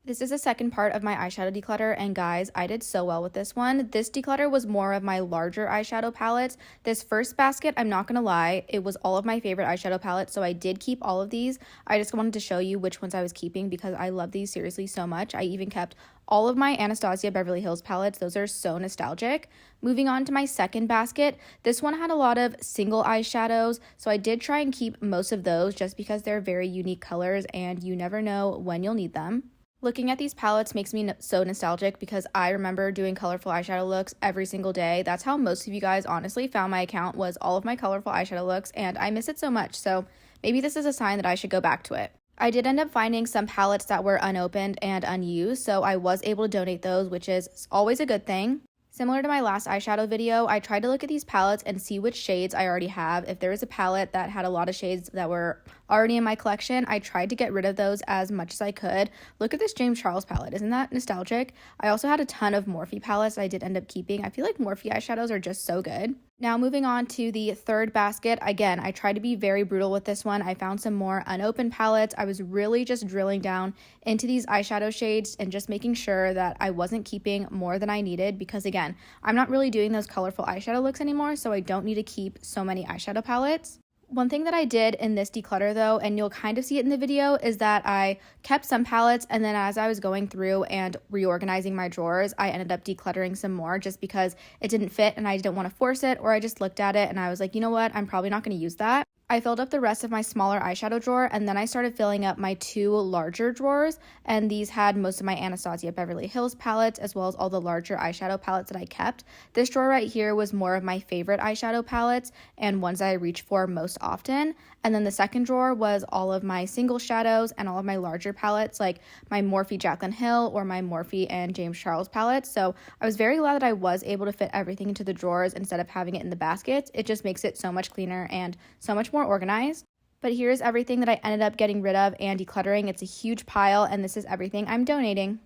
This is the second part of my eyeshadow declutter, and guys, I did so well with this one. This declutter was more of my larger eyeshadow palettes. This first basket, I'm not gonna lie, it was all of my favorite eyeshadow palettes, so I did keep all of these. I just wanted to show you which ones I was keeping because I love these seriously so much. I even kept all of my Anastasia Beverly Hills palettes. Those are so nostalgic. Moving on to my second basket, this one had a lot of single eyeshadows, so I did try and keep most of those just because they're very unique colors and you never know when you'll need them. Looking at these palettes makes me so nostalgic because I remember doing colorful eyeshadow looks every single day. That's how most of you guys honestly found my account, was all of my colorful eyeshadow looks, and I miss it so much, so maybe this is a sign that I should go back to it. I did end up finding some palettes that were unopened and unused, so I was able to donate those, which is always a good thing. Similar to my last eyeshadow video, I tried to look at these palettes and see which shades I already have. If there was a palette that had a lot of shades that were already in my collection, I tried to get rid of those as much as I could. Look at this James Charles palette. Isn't that nostalgic? I also had a ton of Morphe palettes that I did end up keeping. I feel like Morphe eyeshadows are just so good. Now moving on to the third basket. Again, I tried to be very brutal with this one. I found some more unopened palettes. I was really just drilling down into these eyeshadow shades and just making sure that I wasn't keeping more than I needed because, again, I'm not really doing those colorful eyeshadow looks anymore, so I don't need to keep so many eyeshadow palettes. One thing that I did in this declutter though, and you'll kind of see it in the video, is that I kept some palettes, and then as I was going through and reorganizing my drawers, I ended up decluttering some more just because it didn't fit and I didn't want to force it, or I just looked at it and I was like, you know what, I'm probably not going to use that. I filled up the rest of my smaller eyeshadow drawer, and then I started filling up my two larger drawers, and these had most of my Anastasia Beverly Hills palettes as well as all the larger eyeshadow palettes that I kept. This drawer right here was more of my favorite eyeshadow palettes and ones that I reach for most often, and then the second drawer was all of my single shadows and all of my larger palettes like my Morphe Jaclyn Hill or my Morphe and James Charles palettes. So I was very glad that I was able to fit everything into the drawers instead of having it in the baskets. It just makes it so much cleaner and so much more organized. But here's everything that I ended up getting rid of and decluttering. It's a huge pile, and this is everything I'm donating.